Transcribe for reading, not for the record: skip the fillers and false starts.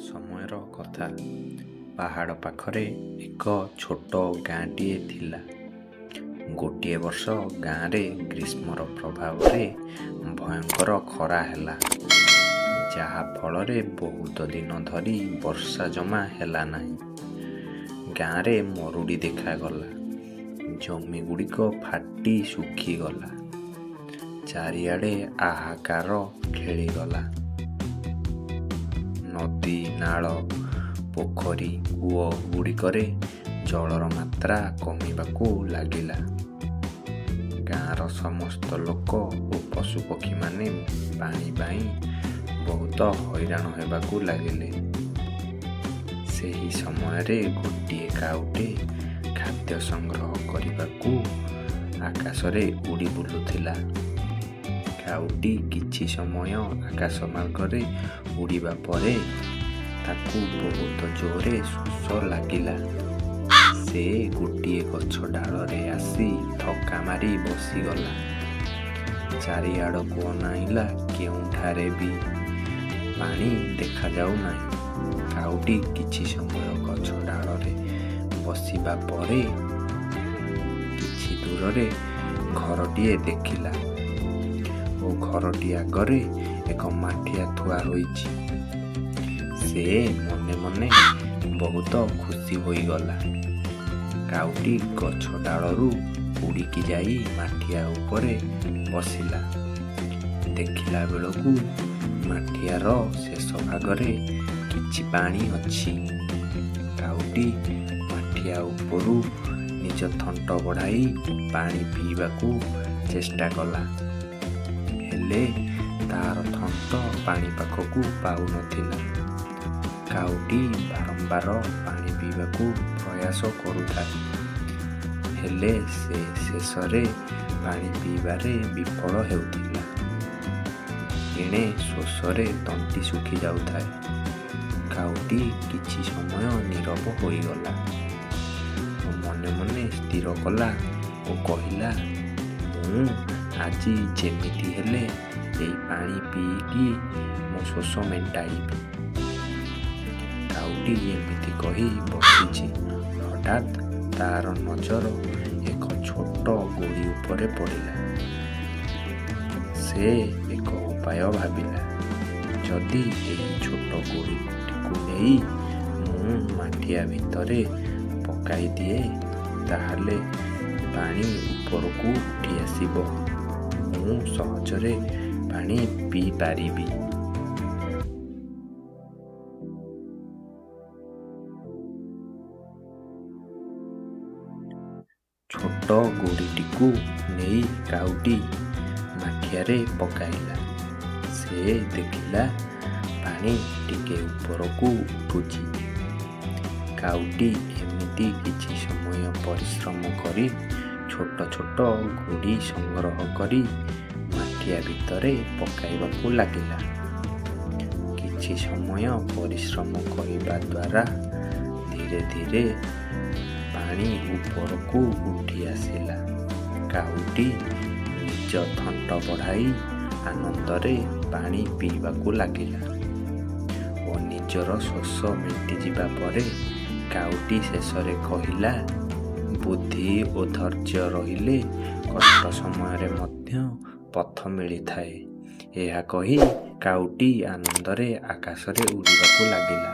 ସମୟର କଥା। ପାହାଡ଼ ପାଖରେ ଏକ ଛୋଟ ଗାଁଟିଏ ଥିଲା। ଗୋଟିଏ ବର୍ଷ ଗାଁରେ ଗ୍ରୀଷ୍ମର ପ୍ରଭାବରେ ଭୟଙ୍କର ଖରା ହେଲା, ଯାହା ଫଳରେ ବହୁତ ଦିନ ଧରି ବର୍ଷା ଜମା ହେଲା ନାହିଁ। ଗାଁରେ ମରୁଡ଼ି ଦେଖାଗଲା। ଜମିଗୁଡ଼ିକ ଫାଟି ଶୁଖିଗଲା। ଚାରିଆଡ଼େ ହାହାକାର ଖେଳିଗଲା। ନଦୀ, ନାଳ, ପୋଖରୀ, କୂଅ ଗୁଡ଼ିକରେ ଜଳର ମାତ୍ରା କମିବାକୁ ଲାଗିଲା। ଗାଁର ସମସ୍ତ ଲୋକ ଓ ପଶୁପକ୍ଷୀମାନେ ପାଣି ପାଇଁ ବହୁତ ହଇରାଣ ହେବାକୁ ଲାଗିଲେ। ସେହି ସମୟରେ ଗୋଟିଏ କାଉଟେ ଖାଦ୍ୟ ସଂଗ୍ରହ କରିବାକୁ ଆକାଶରେ ଉଡ଼ି ବୁଲୁଥିଲା। କାଉଟି କିଛି ସମୟ ଆକାଶ ମାର୍ଗରେ ଉଡ଼ିବା ପରେ ତାକୁ ବହୁତ ଜୋରରେ ଶୋଷ ଲାଗିଲା। ସେ ଗୋଟିଏ ଗଛ ଡାଳରେ ଆସି ଥକା ମାରି ବସିଗଲା। ଚାରିଆଡ଼କୁ ଅନାଇଲା, କେଉଁଠାରେ ବି ପାଣି ଦେଖାଯାଉ ନାହିଁ। କାଉଟି କିଛି ସମୟ ଗଛ ଡାଳରେ ବସିବା ପରେ କିଛି ଦୂରରେ ଘରଟିଏ ଦେଖିଲା ଓ ଘରଟି ଆଗରେ ଏକ ମାଠିଆ ଥୁଆ ହୋଇଛି। ସେ ମନେ ମନେ ବହୁତ ଖୁସି ହୋଇଗଲା। କାଉଟି ଗଛ ଡାଳରୁ ଉଡ଼ିକି ଯାଇ ମାଠିଆ ଉପରେ ବସିଲା। ଦେଖିଲା ବେଳକୁ ମାଠିଆର ଶେଷ ଭାଗରେ କିଛି ପାଣି ଅଛି। କାଉଟି ମାଠିଆ ଉପରୁ ନିଜ ଥଣ୍ଟ ବଢ଼ାଇ ପାଣି ପିଇବାକୁ ଚେଷ୍ଟା କଲା, ହେଲେ ତାର ଥଣ୍ଟ ପାଣି ପାଖକୁ ପାଉନଥିଲା। କାଉଟି ବାରମ୍ବାର ପାଣି ପିଇବାକୁ ପ୍ରୟାସ କରୁଥାଏ, ହେଲେ ସେ ଶେଷରେ ପାଣି ପିଇବାରେ ବିଫଳ ହେଉଥିଲା। ଏଣେ ଶୋଷରେ ତଣ୍ଟି ଶୁଖି ଯାଉଥାଏ। କାଉଟି କିଛି ସମୟ ନୀରବ ହୋଇଗଲା ଓ ମନେ ମନେ ସ୍ଥିର କଲା ଓ କହିଲା, ମୁଁ ଆଜି ଯେମିତି ହେଲେ ଏଇ ପାଣି ପିଇକି ମୋ ଶୋଷ ମେଣ୍ଟାଇବି। କାଉଟି ଏମିତି କହି ବସିଛି। ହଠାତ୍ ତାର ନଜର ଏକ ଛୋଟ ଗୋଡ଼ି ଉପରେ ପଡ଼ିଲା। ସେ ଏକ ଉପାୟ ଭାବିଲା, ଯଦି ଏହି ଛୋଟ ଗୋଡ଼ିଟିକୁ ନେଇ ମୁଁ ମାଠିଆ ଭିତରେ ପକାଇ ଦିଏ, ତାହେଲେ ପାଣି ଉପରକୁ ଉଠି ଆସିବ। ମୁଁ ସହଜରେ ପାଣି ପିଇପାରିବି। ଛୋଟ ଗୋଡ଼ିଟିକୁ ନେଇ କାଉଟି ମାଠିଆରେ ପକାଇଲା। ସେ ଦେଖିଲା ପାଣି ଟିକେ ଉପରକୁ ଉଠୁଛି। କାଉଟି ଏମିତି କିଛି ସମୟ ପରିଶ୍ରମ କରି ଛୋଟ ଛୋଟ ଗୋଡ଼ି ସଂଗ୍ରହ କରି ମାଠିଆ ଭିତରେ ପକାଇବାକୁ ଲାଗିଲା। କିଛି ସମୟ ପରିଶ୍ରମ କରିବା ଦ୍ୱାରା ଧୀରେ ଧୀରେ ପାଣି ଉପରକୁ ଉଠି ଆସିଲା। କାଉଟି ନିଜ ଥଣ୍ଟ ବଢ଼ାଇ ଆନନ୍ଦରେ ପାଣି ପିଇବାକୁ ଲାଗିଲା ଓ ନିଜର ଶୋଷ ମେଣ୍ଟିଯିବା ପରେ କାଉଟି ଶେଷରେ କହିଲା, ବୁଦ୍ଧି ଓ ଧୈର୍ଯ୍ୟ ରହିଲେ କଷ୍ଟ ସମୟରେ ମଧ୍ୟ ପଥ ମିଳିଥାଏ। ଏହା କହି କାଉଟି ଆନନ୍ଦରେ ଆକାଶରେ ଉଡ଼ିବାକୁ ଲାଗିଲା।